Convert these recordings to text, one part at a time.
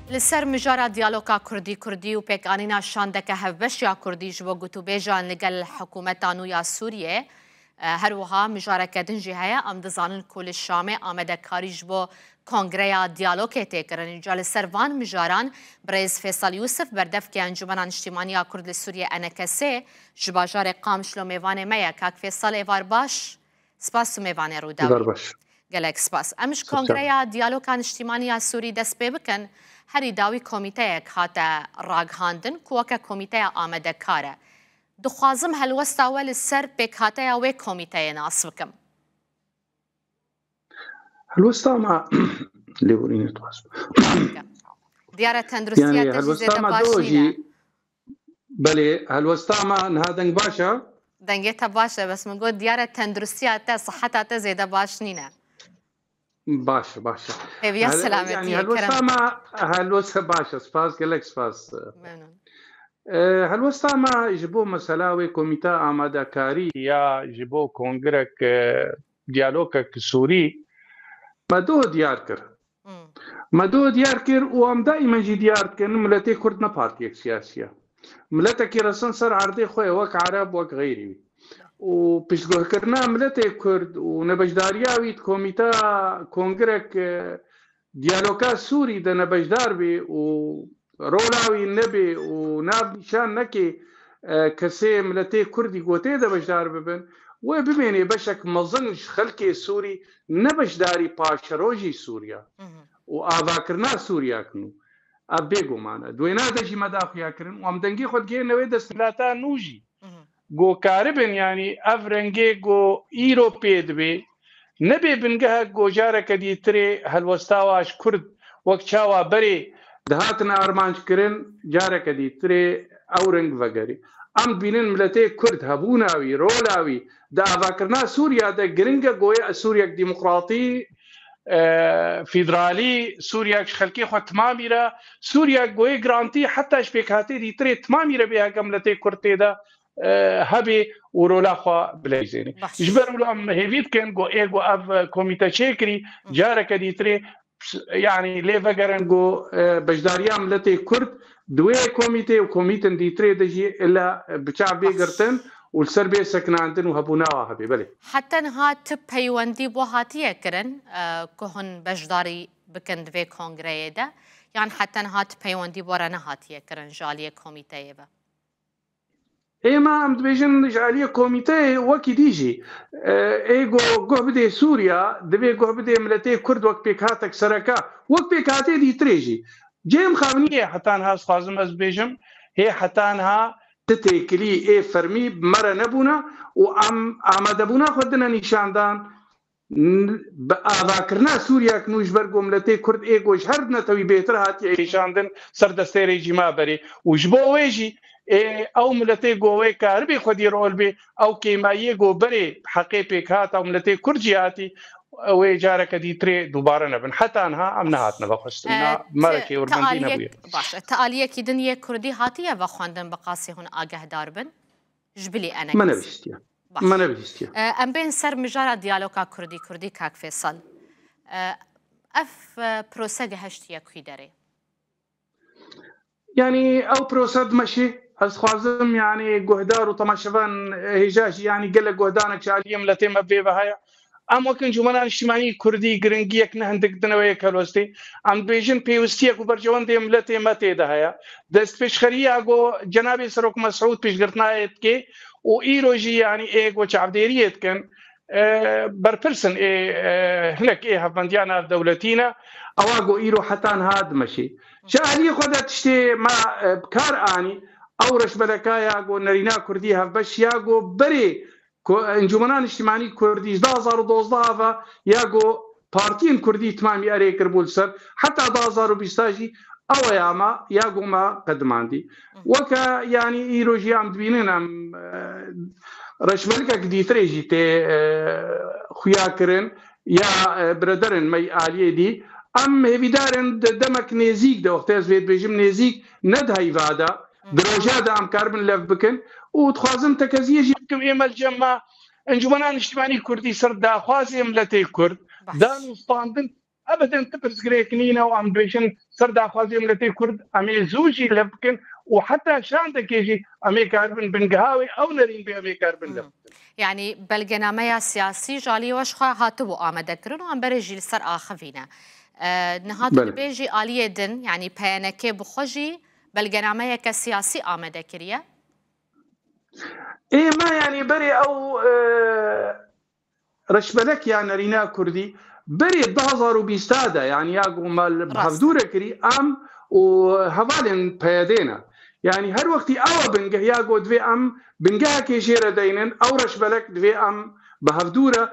لسر مجارة ديالوكا كردي و بيكانينا شاندك هفبشيا كردي جبو قوتو بيجان لقل حكومتانو يا سوريا هروها مجارة كدنجي هيا ام دزانن كل الشامي آمده كاري جبو كونغريا ديالوكي تيكرن جال سروان مجاران بريز فيصل يوسف بردف كي انجمن اجتماعية كرد لسوريا انكسي جباجار قام شلو ميواني ميا كاك فيصل ايوار باش سپاس ميواني روداوي قالك سپاس امش كونغريا ديالوكا اجتماعية سوري دست ببكن هری داوی کمیته کاتا راگ هاندن کوکا کمیته آمده کاره دخوازم هلوستا ول سر بکاته و کمیته ناسبکم هلوستا ما لیورینی تواس دیاره تندرستیت يعني هلوستا ما دوجي بله هلوستا ما نهادنگ باشا دنگه باشه بس من قلت دیاره تندرستیت صحتت زیده باش نینه باشا يا سلامتي يعني هلوستا باشا سپاس قالك سپاس ممنون هلوستا ما يجبو مسلاوي كوميتا آماده كاري يا يجبو كونغرك ديالوكك سوري مدو ديار كر وام دائما جي ديار كر ملتي كردنا بارتيك سياسية ملتك رسن سر عرضي خوي وك عرب وك غيري وبيشغل كرنا ملتي كرد ونبجدارياوي كوميتا كونغرك ديالوكا سوري ده نبجدار بي ورولاوي النبي وناب نشان نكي كسي ملتي كردي قوتي ده بجدار ببن وبميني بشك مظنش خلقي سوري نبجداري باشروجي سوريا وآذاكرنا سوريا كنو أبيقو معنا دوينا دجي مدافع كرن وامدنجي خد جي نوي دستلاتا نوجي جو كاربن يعني افرنجي جو ايروبيد بي نبي بنجها جو جارك دي تري هالوستاواش كرد وكشاوا بري دهاتنا ارمانش كرن جارك دي تري اورنج فقري ام بينن ملتي كرد هبوناوي رولاوي دا ذاكرنا سوريا دا جرينجا جويا سوريا ديمقراطي فيدرالي سوريا خلقي خو تماميرا سوريا جوي جرانتي حتى شبيكاتي دي تري تماميرا بها كملتي كرتي دا هبي ورولا خوا بليزيني جبروا لهم هيفيت كان جو ايغو اف كوميتا شيكري جارك دي تري يعني ليفغرن جو بجداريا ملتي كرد دوي كوميتي وكوميتن دي تري دجي الا بشعبي قرتن والسربيه سكناندن وهبوناها هبي بلي حتى نها تبيوندي بوهاتيه كرن كهن بجداري بكند في كونغري ده يعني حتى نها تبيوندي بورنا هاتيه كرن جاليه كوميتي با ايما عم تبيجن جاليه كوميتي وكي ديجي ايغو قهبدي سوريا دبي قهبدي ملتي كرد وك بيكاتك سركا وك بيكاتي دي تريجي جيم خامنيه حتى انها خازم از بيجم هي حتى انها تتكلي اي فرمي مره نبونا وام عمدبونا خدنا نشاندان ذاكرنا سوريا كنوش برغو ملتي كرد ايغوش هردنا توي بيتر هاتي نشاندن سردستي ريجيما بري وجبو ويجي او ملتي جوي كاربي خدي رول بي او كيمايي جو بري حقي بيكات او ملتي كرجياتي وجارك دي تري دوباره نبن حتى انها امنهاتنا بخشتنا مركي وربندينا بويا باش تاليه كي دنيا كردي هاتيه بخوندن بقاسي هون اگه داربن جبلي انا ما نبيستيا ام بين سر مجارة ديالوكا كردي كاك فيصل اف بروسه هشتيا كوي داري يعني او بروسد ماشي از خوازم يعني جهدار وطماشفان هجاج يعني قال جهدانك شاليم لتيم بيبهايا ام وكن جمانا اجتماعي كردي جرينجيك نهندك دنويه كالوستي ام بيجن بيوستيا كبرجوان دي ملتي ماتي دهايا دست بشخريه اجو جنابي سروك مسعود بيشغرتنايت كي وايروجي يعني ايغو شعبديريت كان بربرسن هناك هفنديانا دولتينا اواغو ايرو حتى هاد ماشي شاهدي خدت تشتي ما بكار اني اورش بلكايا جو نرينا كردي هفبش ياغو بري انجمنان اجتماعي كردي 2012 ياغو بارتين كردي تمامي اري كربولسر حتى 2020 او ياما ياغو ما قدماندي وكا يعني ايروجي عم تبيننا رشملك دي تريجي تي خياكرن يا برادرن مي علي دي ام هيدارن دمك نزيك ده وقت از بيجم نزيك ندهي فادا دروجات ام كاربن لف بكن وتخازم تكزيه جيبكم ايمال جمع انجمنان اجتماعي كردي سر دا خوازي ملتي كرد دانو ستاندن ابدا تبرز نينا وام بيشن سردا خوازي ملتي كرد امي زوجي لبكن وحتى شاندك يجي امي كاربن بنقهاوي او نرين بامي كاربن لبكن يعني بلغنامه سياسي جالي وشخا هاتبو آمده كرن وام بريجي لسر آخفينه نهاتو دبيجي آلية دن يعني بيانكي بخوجي بلغنامه كسياسي آمده كريه ايه ما يعني بري او رشبلك يعني رينا كردي بري 2020 يعني ياقو مال بهفدوره كري ام وهفالن بيادينا يعني هر وقت او بنجه ياقو دوي ام بنجه كيشير دينن او رشبلك دوي ام بهفدوره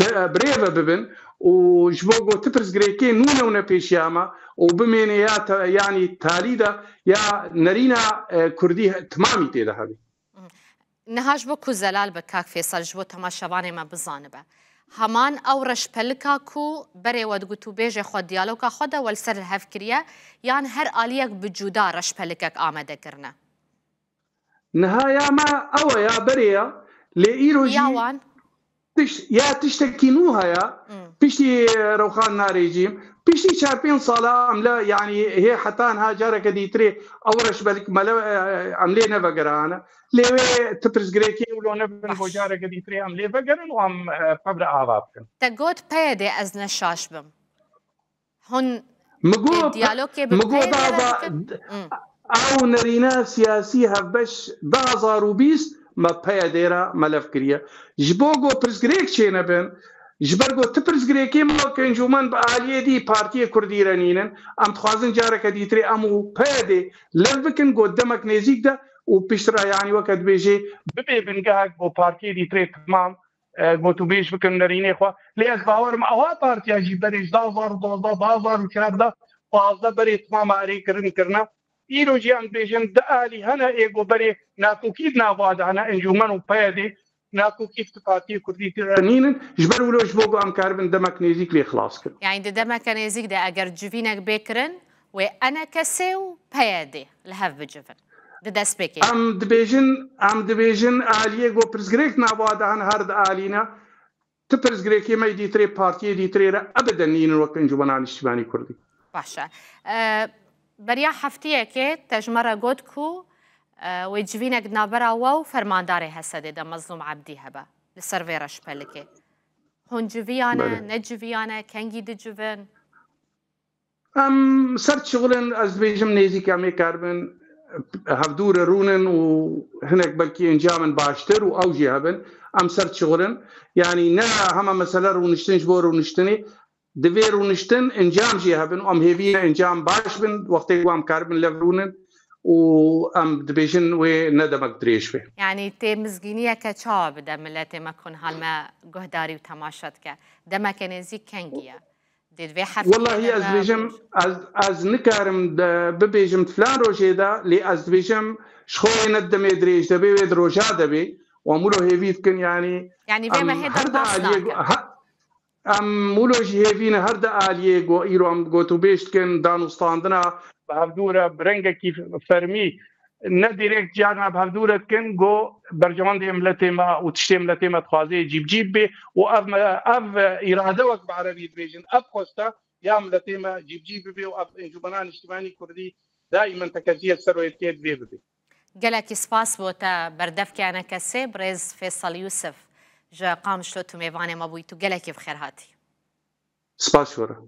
بريفه ببن وجبوغو تبرز جريكي نونه ونبيشياما وبمينيات يعني تاليدا يا نرينا كردي تمامي تيدا هذه نهاج بو کو زلال بکاک فیصل جبو تماشاوانه ما بزانبه همان او رشپلکا کو بری ودگوتو بیجه خود دیالوگا خود ول سر الهف کریه یان هر آلیک بجودا رشپلکک آمده کرنه نهاية ما أو يا بريا لإيروجي ياوان يا تشتكينوها يا بيشتي روخان ناريجيم بيشتي شاربين صلاة عملا يعني هي حتى انها جارك ديتري اورش بالك ملا عملينا بقرانا ليه تبرز جريكي ولو نبن بوجارك ديتري عملي بقرن وعم قبل اعضابكن تقود بيدي ازن الشاشبم هن مقود ديالوكي او نرينا سياسيها باش 2020 ما بيديرا ملف كريا جبوغو برزغريك شينا بن جبرغو تبرزغريكي ما كان جومان بآلية دي بارتية كردي رانينن ام تخوازن جارك ديتري امو بيدي لفبكن قدامك نيزيك ده وبيشترا يعني وقت بيجي ببي بنقاك بو بارتية ديتري تمام قوتو بيش بكن نريني خوا ليك باور ما اوا بارتية جي بريش 2012 وكذا فازدا بري تمام اري كرنا ایروجی ام بیشن دالی هنا ایگو بری ناکوکید نواد هنا انجمن و پیادی ناکوکید پارتی کردی ترانین جبر ولوش بوگو ام کاربن دمک نزیک لی خلاص کرد. يعني دمك نزيك ده اگر جوفينك بكرن وانا كسيو پیادي لهف بجفن ده سبيكي ام دبیجن آلیه گو پرزگریک نواد هنا هرد آلینا تپرزگریکی ما دیتری پارتی دیتری را ابدا نین وقت انجمن اجتماعی کردی. باشه. بریا هفتیه که تجمره گود کو ویجوینک نابرا و فرمانداری هسته ده مظلوم عبدی هبه لسرویرش پلکه هون جویانه نجویانه کنگی ده جوین سرت شغلن از بیجم نیزی کمی کاربن هفدور رونن و هناك بلكي انجامن باشتر و اوجي هبن سرت شغلن يعني نا هما مثلا رونشتن جبور رونشتني دفير ونشتن انجام جي هبن ام هيبينا انجام باش بن وقت وام كاربن لفرونن وام دبيجن وندمك دريش به يعني تي مزجينيه كتشاب ده ملاتي ما كون هالما جهداري وتماشات كا دما كنزي كانجيا دي والله هي از بيجم از نكارم ببيجم فلان روجي دا لي از بيجم شخوي ندم دريش ده بي دروجا ده بي وامولو هيفيت كن يعني فيما هيدا مولوجي هيفينا هردا آليه جو إيرو أم جو توبيشت كن دانوستاندنا بهفدورة برنجة كيف فرمي نديريكت جانا بهفدورة كن جو برجمان دي ملتي ما وتشتي ملتي ما تخازي جيب بي وأف إرادة وقت بعربي بريجن أف خوستا يا ملتي ما جيب بي وأف إنجبانان اجتماعي كردي دائما تكزية سرويتيت بي قالك سباس بوتا بردف كان كسي بريز فيصل يوسف جا قام شلوتو ميفاني ما بويتو قالك بخير هاتي سباس شورا